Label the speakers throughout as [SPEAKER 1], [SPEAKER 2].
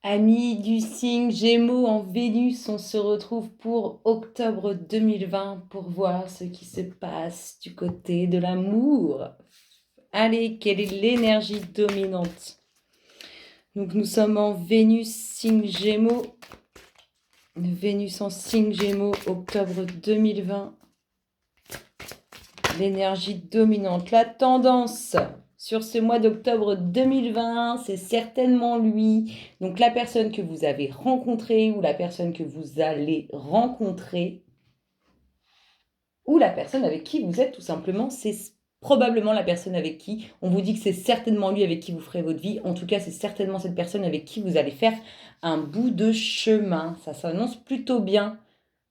[SPEAKER 1] Amis du signe Gémeaux en Vénus, on se retrouve pour octobre 2020 pour voir ce qui se passe du côté de l'amour. Allez, quelle est l'énergie dominante? Donc nous sommes en Vénus signe Gémeaux. Vénus en signe Gémeaux, octobre 2020. L'énergie dominante, la tendance sur ce mois d'octobre 2020, c'est certainement lui. Donc la personne que vous avez rencontrée ou la personne que vous allez rencontrer ou la personne avec qui vous êtes tout simplement, c'est probablement la personne avec qui on vous dit que c'est certainement lui avec qui vous ferez votre vie. En tout cas, c'est certainement cette personne avec qui vous allez faire un bout de chemin. Ça s'annonce plutôt bien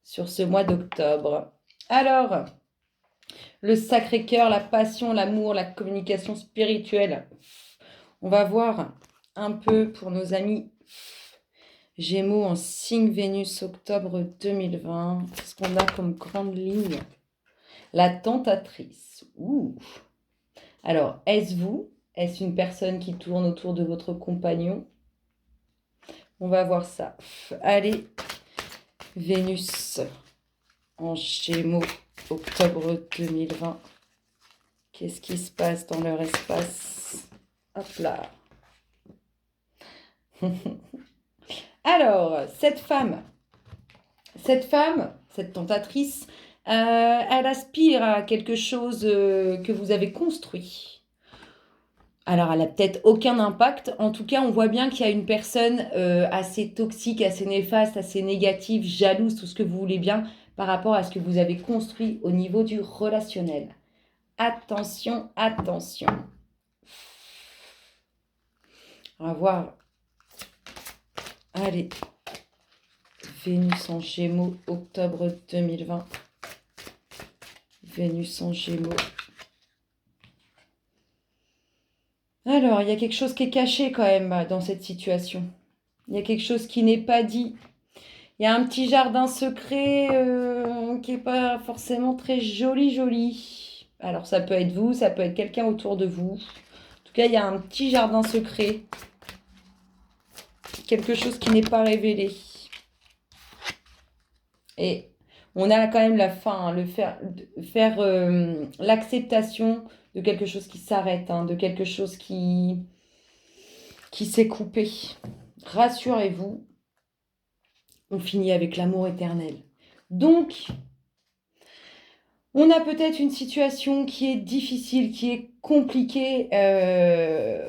[SPEAKER 1] sur ce mois d'octobre. Alors, le Sacré-Cœur, la passion, l'amour, la communication spirituelle. On va voir un peu pour nos amis Gémeaux en signe Vénus, octobre 2020. Qu'est-ce qu'on a comme grande ligne? La tentatrice. Ouh. Alors, est-ce vous? Est-ce une personne qui tourne autour de votre compagnon? On va voir ça. Allez, Vénus en Gémeaux, octobre 2020. Qu'est-ce qui se passe dans leur espace? Hop là. Alors, cette femme, cette tentatrice, elle aspire à quelque chose que vous avez construit. Alors, elle n'a peut-être aucun impact. En tout cas, on voit bien qu'il y a une personne assez toxique, assez néfaste, assez négative, jalouse, tout ce que vous voulez bien, par rapport à ce que vous avez construit au niveau du relationnel. Attention, attention. On va voir. Allez. Vénus en Gémeaux, octobre 2020. Vénus en Gémeaux. Alors, il y a quelque chose qui est caché quand même dans cette situation. Il y a quelque chose qui n'est pas dit. Il y a un petit jardin secret qui n'est pas forcément très joli. Alors, ça peut être vous, ça peut être quelqu'un autour de vous. En tout cas, il y a un petit jardin secret. Quelque chose qui n'est pas révélé. Et on a quand même la fin, faire l'acceptation de quelque chose qui s'arrête, de quelque chose qui s'est coupé. Rassurez-vous, on finit avec l'amour éternel. Donc, on a peut-être une situation qui est difficile, qui est compliquée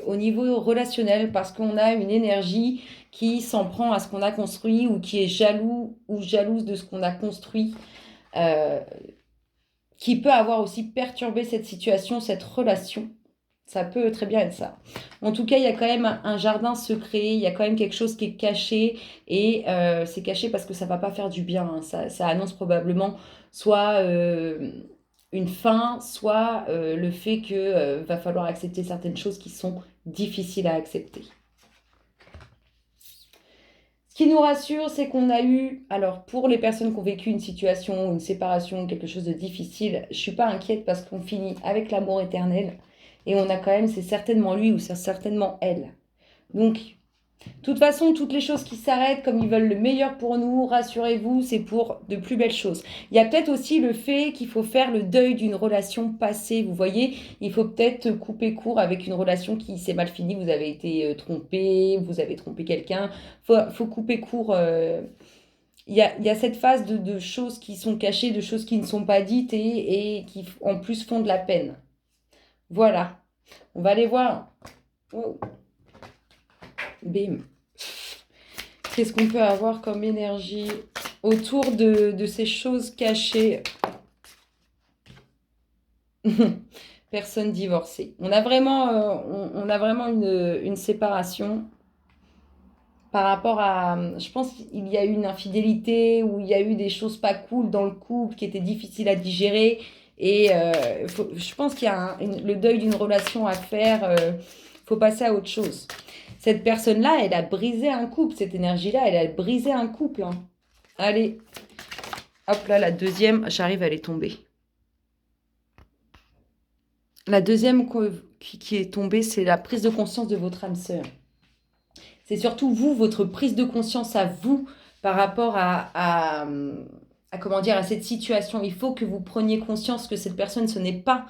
[SPEAKER 1] au niveau relationnel parce qu'on a une énergie qui s'en prend à ce qu'on a construit ou qui est jaloux ou jalouse de ce qu'on a construit, qui peut avoir aussi perturbé cette situation, cette relation. Ça peut très bien être ça. En tout cas, il y a quand même un jardin secret, il y a quand même quelque chose qui est caché, et c'est caché parce que ça va pas faire du bien. Ça annonce probablement soit une fin, soit le fait que va falloir accepter certaines choses qui sont difficiles à accepter. Ce qui nous rassure, c'est qu'on a eu, alors pour les personnes qui ont vécu une situation, une séparation, quelque chose de difficile, je suis pas inquiète parce qu'on finit avec l'amour éternel. Et on a quand même, c'est certainement lui ou c'est certainement elle. Donc, de toute façon, toutes les choses qui s'arrêtent, comme ils veulent le meilleur pour nous, rassurez-vous, c'est pour de plus belles choses. Il y a peut-être aussi le fait qu'il faut faire le deuil d'une relation passée. Vous voyez, il faut peut-être couper court avec une relation qui s'est mal finie. Vous avez été trompé, vous avez trompé quelqu'un. Faut couper court. Il y a cette phase de choses qui sont cachées, de choses qui ne sont pas dites et qui en plus font de la peine. Voilà. On va aller voir. Wow. Bim. Qu'est-ce qu'on peut avoir comme énergie autour de ces choses cachées? Personne divorcée. On a vraiment une séparation par rapport à... Je pense qu'il y a eu une infidélité ou il y a eu des choses pas cool dans le couple qui étaient difficiles à digérer. Et je pense qu'il y a le deuil d'une relation à faire. Faut passer à autre chose. Cette personne-là, elle a brisé un couple. Cette énergie-là, elle a brisé un couple. Allez. Hop là, la deuxième. J'arrive à les tomber. La deuxième qui est tombée, c'est la prise de conscience de votre âme sœur. C'est surtout vous, votre prise de conscience à vous par rapport comment dire, à cette situation. Il faut que vous preniez conscience que cette personne, ce n'est pas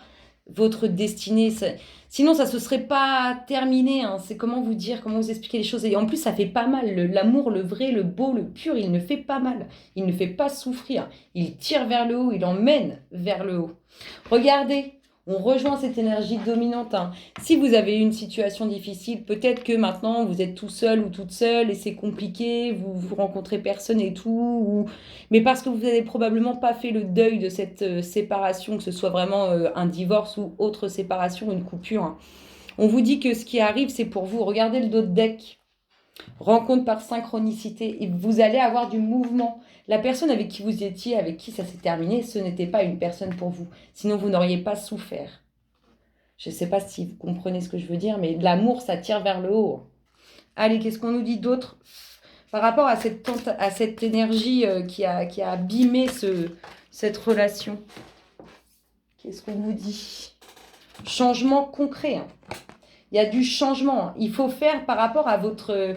[SPEAKER 1] votre destinée. Sinon, ça ne se serait pas terminé. Hein. C'est comment vous dire, comment vous expliquer les choses. Et en plus, ça fait pas mal. L'amour, le vrai, le beau, le pur, il ne fait pas mal. Il ne fait pas souffrir. Il tire vers le haut, il emmène vers le haut. Regardez, on rejoint cette énergie dominante. Hein. Si vous avez une situation difficile, peut-être que maintenant vous êtes tout seul ou toute seule et c'est compliqué, vous rencontrez personne et tout, mais parce que vous n'avez probablement pas fait le deuil de cette séparation, que ce soit vraiment un divorce ou autre séparation, une coupure. Hein. On vous dit que ce qui arrive, c'est pour vous. Regardez le dos de deck. Rencontre par synchronicité. Et vous allez avoir du mouvement. La personne avec qui vous étiez, avec qui ça s'est terminé, ce n'était pas une personne pour vous. Sinon, vous n'auriez pas souffert. Je ne sais pas si vous comprenez ce que je veux dire, mais l'amour, ça tire vers le haut. Allez, qu'est-ce qu'on nous dit d'autre par rapport à cette énergie qui a abîmé cette relation? Qu'est-ce qu'on vous dit? Changement concret. Hein. Il y a du changement. Hein. Il faut faire par rapport à votre...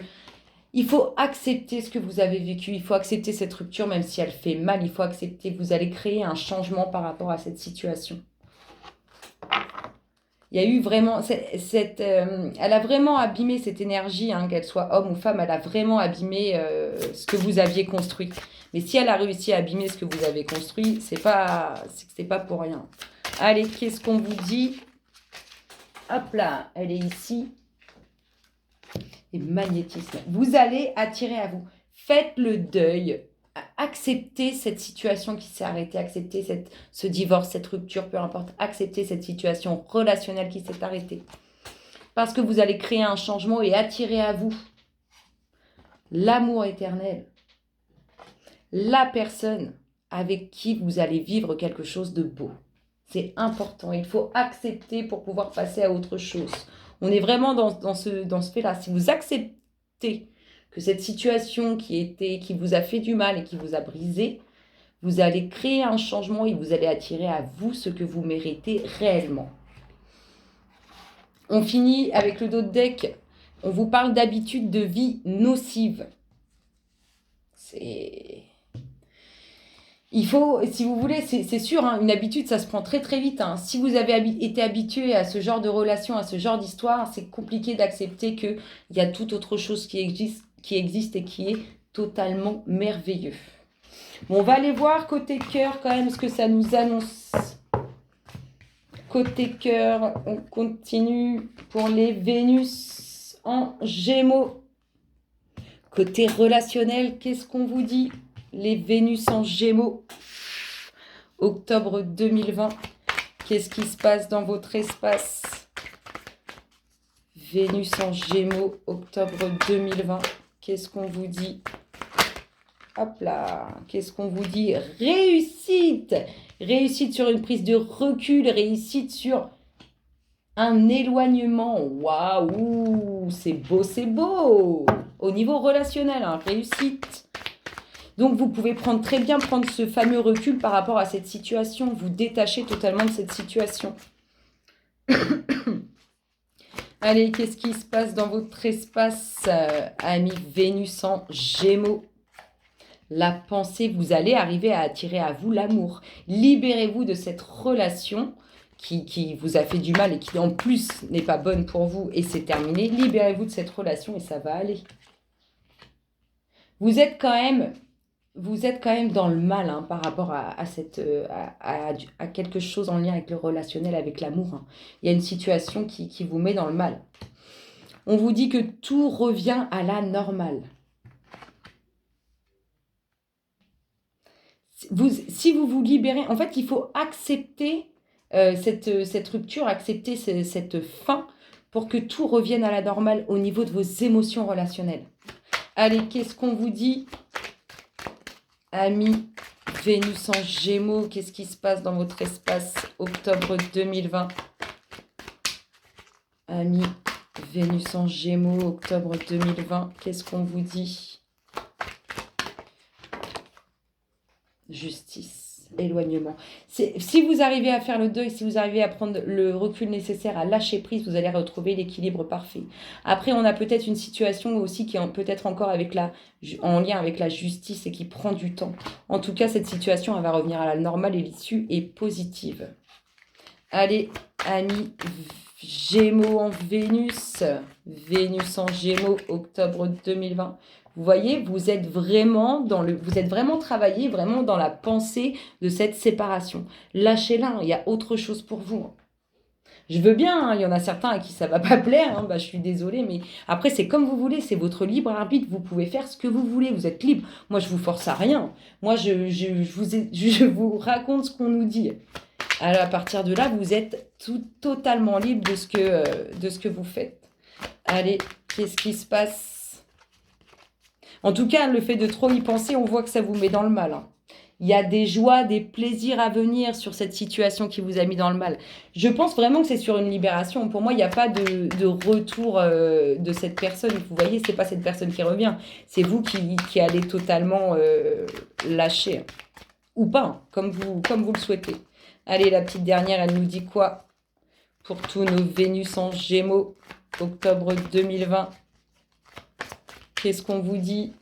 [SPEAKER 1] Il faut accepter ce que vous avez vécu. Il faut accepter cette rupture, même si elle fait mal. Il faut accepter que vous allez créer un changement par rapport à cette situation. Il y a eu vraiment... elle a vraiment abîmé cette énergie, hein, qu'elle soit homme ou femme. Elle a vraiment abîmé ce que vous aviez construit. Mais si elle a réussi à abîmer ce que vous avez construit, c'est pas pour rien. Allez, qu'est-ce qu'on vous dit? Hop là, elle est ici. Et magnétisme. Vous allez attirer à vous. Faites le deuil. Acceptez cette situation qui s'est arrêtée. Acceptez ce divorce, cette rupture, peu importe. Acceptez cette situation relationnelle qui s'est arrêtée. Parce que vous allez créer un changement et attirer à vous l'amour éternel. La personne avec qui vous allez vivre quelque chose de beau. C'est important. Il faut accepter pour pouvoir passer à autre chose. On est vraiment dans ce fait-là. Si vous acceptez que cette situation qui vous a fait du mal et qui vous a brisé, vous allez créer un changement et vous allez attirer à vous ce que vous méritez réellement. On finit avec le dos de deck. On vous parle d'habitudes de vie nocives. Il faut, si vous voulez, c'est sûr, hein, une habitude, ça se prend très très vite. Hein. Si vous avez été habitué à ce genre de relation, à ce genre d'histoire, c'est compliqué d'accepter qu'il y a toute autre chose qui existe et qui est totalement merveilleux. Bon, on va aller voir côté cœur quand même ce que ça nous annonce. Côté cœur, on continue pour les Vénus en Gémeaux. Côté relationnel, qu'est-ce qu'on vous dit ? Les Vénus en Gémeaux, octobre 2020. Qu'est-ce qui se passe dans votre espace? Vénus en Gémeaux, octobre 2020. Qu'est-ce qu'on vous dit? Hop là, qu'est-ce qu'on vous dit? Réussite! Réussite sur une prise de recul, réussite sur un éloignement. Waouh, c'est beau, c'est beau! Au niveau relationnel, hein, réussite. Donc, vous pouvez très bien prendre ce fameux recul par rapport à cette situation, vous détacher totalement de cette situation. Allez, qu'est-ce qui se passe dans votre espace, amis Vénus en Gémeaux? La pensée, vous allez arriver à attirer à vous l'amour. Libérez-vous de cette relation qui vous a fait du mal et qui en plus n'est pas bonne pour vous et c'est terminé. Libérez-vous de cette relation et ça va aller. Vous êtes quand même dans le mal, hein, par rapport à quelque chose en lien avec le relationnel, avec l'amour. Hein. Il y a une situation qui vous met dans le mal. On vous dit que tout revient à la normale. Si vous vous libérez, en fait, il faut accepter cette rupture, accepter cette fin pour que tout revienne à la normale au niveau de vos émotions relationnelles. Allez, qu'est-ce qu'on vous dit ? Amis Vénus en Gémeaux, qu'est-ce qui se passe dans votre espace octobre 2020? Amis Vénus en Gémeaux, octobre 2020, qu'est-ce qu'on vous dit? Justice. éloignement. Si vous arrivez à faire le deuil, si vous arrivez à prendre le recul nécessaire, à lâcher prise, vous allez retrouver l'équilibre parfait. Après, on a peut-être une situation aussi qui est peut-être encore en lien avec la justice et qui prend du temps. En tout cas, cette situation, elle va revenir à la normale et l'issue est positive. Allez, amis Gémeaux en Vénus. Vénus en Gémeaux, octobre 2020. Vous voyez, vous êtes vraiment travaillé, vraiment dans la pensée de cette séparation. Lâchez-la, il y a autre chose pour vous. Je veux bien, il y en a certains à qui ça va pas plaire, je suis désolée, mais après c'est comme vous voulez, c'est votre libre arbitre, vous pouvez faire ce que vous voulez, vous êtes libre. Moi je vous force à rien, moi je vous raconte ce qu'on nous dit. Alors à partir de là, vous êtes totalement libre de ce que vous faites. Allez, qu'est-ce qui se passe? En tout cas, le fait de trop y penser, on voit que ça vous met dans le mal. Il y a des joies, des plaisirs à venir sur cette situation qui vous a mis dans le mal. Je pense vraiment que c'est sur une libération. Pour moi, il n'y a pas de retour de cette personne. Vous voyez, ce n'est pas cette personne qui revient. C'est vous qui allez totalement lâcher. Ou pas, comme vous le souhaitez. Allez, la petite dernière, elle nous dit quoi pour tous nos Vénus en Gémeaux, octobre 2020? Qu'est-ce qu'on vous dit?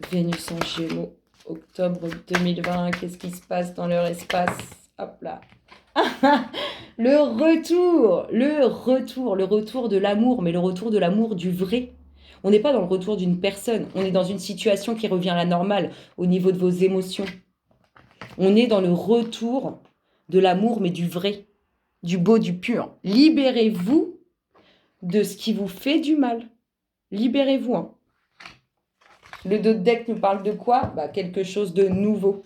[SPEAKER 1] Vénus en Gémeaux, octobre 2020. Qu'est-ce qui se passe dans leur espace? Hop là. Le retour de l'amour, mais le retour de l'amour du vrai. On n'est pas dans le retour d'une personne. On est dans une situation qui revient à la normale au niveau de vos émotions. On est dans le retour de l'amour, mais du vrai, du beau, du pur. Libérez-vous de ce qui vous fait du mal. Libérez-vous. Le dos de deck nous parle de quoi? Quelque chose de nouveau.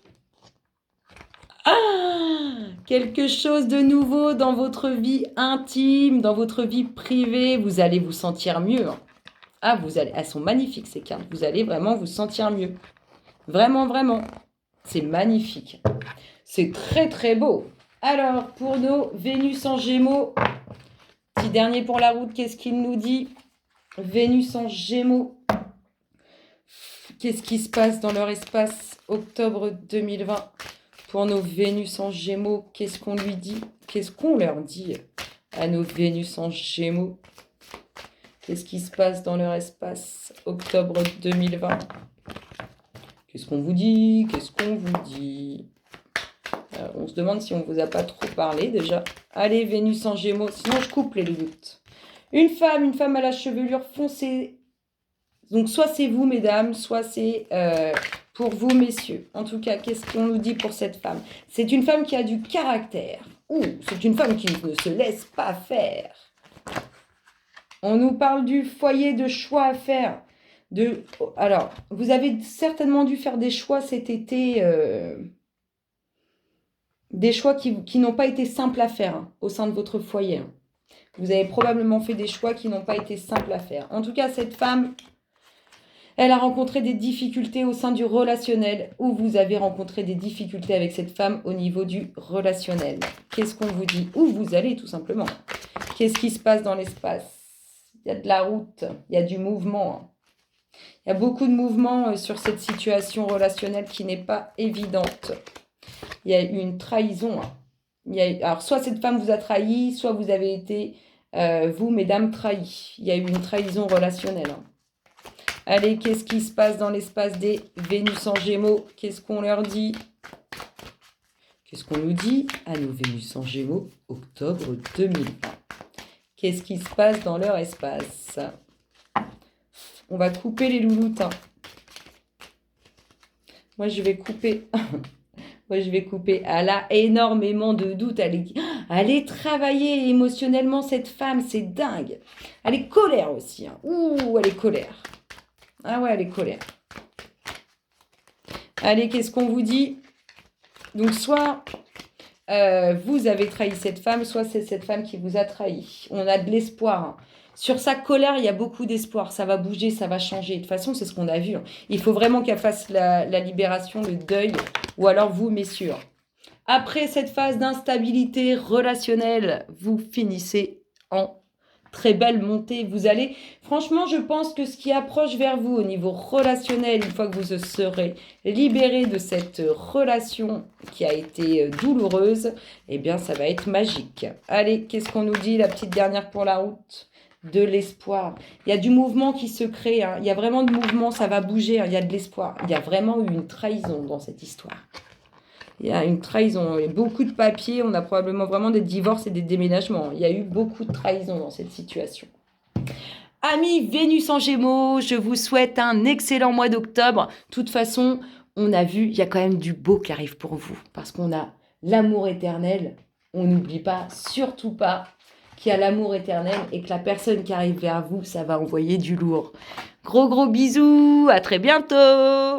[SPEAKER 1] Quelque chose de nouveau dans votre vie intime, dans votre vie privée. Vous allez vous sentir mieux. Elles sont magnifiques ces cartes. Vous allez vraiment vous sentir mieux. Vraiment, vraiment. C'est magnifique. C'est très, très beau. Alors, pour nos Vénus en Gémeaux, petit dernier pour la route, qu'est-ce qu'il nous dit? Vénus en Gémeaux. Qu'est-ce qui se passe dans leur espace? Octobre 2020. Pour nos Vénus en Gémeaux, qu'est-ce qu'on lui dit? Qu'est-ce qu'on leur dit à nos Vénus en Gémeaux? Qu'est-ce qui se passe dans leur espace? Octobre 2020. Qu'est-ce qu'on vous dit? Qu'est-ce qu'on vous dit? On se demande si on ne vous a pas trop parlé déjà. Allez, Vénus en Gémeaux. Sinon, je coupe les doutes. Une femme à la chevelure foncée. Donc, soit c'est vous, mesdames, soit c'est pour vous, messieurs. En tout cas, qu'est-ce qu'on nous dit pour cette femme? C'est une femme qui a du caractère. C'est une femme qui ne se laisse pas faire. On nous parle du foyer de choix à faire. Alors, vous avez certainement dû faire des choix cet été, des choix qui n'ont pas été simples à faire au sein de votre foyer. Vous avez probablement fait des choix qui n'ont pas été simples à faire. En tout cas, cette femme, elle a rencontré des difficultés au sein du relationnel ou vous avez rencontré des difficultés avec cette femme au niveau du relationnel. Qu'est-ce qu'on vous dit? Où vous allez tout simplement? Qu'est-ce qui se passe dans l'espace? Il y a de la route, il y a du mouvement. Il y a beaucoup de mouvements sur cette situation relationnelle qui n'est pas évidente. Il y a eu une trahison. Alors, soit cette femme vous a trahi, soit vous avez été, vous, mesdames, trahies. Il y a eu une trahison relationnelle. Allez, qu'est-ce qui se passe dans l'espace des Vénus en Gémeaux? Qu'est-ce qu'on leur dit? Qu'est-ce qu'on nous dit à nos Vénus en Gémeaux, octobre 2020? Qu'est-ce qui se passe dans leur espace? On va couper les louloutes. Moi, je vais couper. Elle a énormément de doutes. Elle est travaillée émotionnellement, cette femme. C'est dingue. Elle est colère aussi. Elle est colère. Ah ouais, elle est colère. Allez, qu'est-ce qu'on vous dit? Donc, soit vous avez trahi cette femme, soit c'est cette femme qui vous a trahi. On a de l'espoir. Sur sa colère, il y a beaucoup d'espoir. Ça va bouger, ça va changer. De toute façon, c'est ce qu'on a vu. Il faut vraiment qu'elle fasse la libération, le deuil. Ou alors vous, messieurs. Après cette phase d'instabilité relationnelle, vous finissez en très belle montée. Vous allez, franchement, je pense que ce qui approche vers vous au niveau relationnel, une fois que vous serez libéré de cette relation qui a été douloureuse, eh bien, ça va être magique. Allez, qu'est-ce qu'on nous dit, la petite dernière pour la route? De l'espoir. Il y a du mouvement qui se crée, hein. Il y a vraiment de mouvement, ça va bouger, hein. Il y a de l'espoir. Il y a vraiment eu une trahison dans cette histoire. Il y a une trahison. Il y a beaucoup de papiers. On a probablement vraiment des divorces et des déménagements. Il y a eu beaucoup de trahison dans cette situation. Amis Vénus en Gémeaux, je vous souhaite un excellent mois d'octobre. De toute façon, on a vu, il y a quand même du beau qui arrive pour vous. Parce qu'on a l'amour éternel. On n'oublie pas, surtout pas, qu'il y a l'amour éternel et que la personne qui arrive vers vous, ça va envoyer du lourd. Gros bisous, à très bientôt!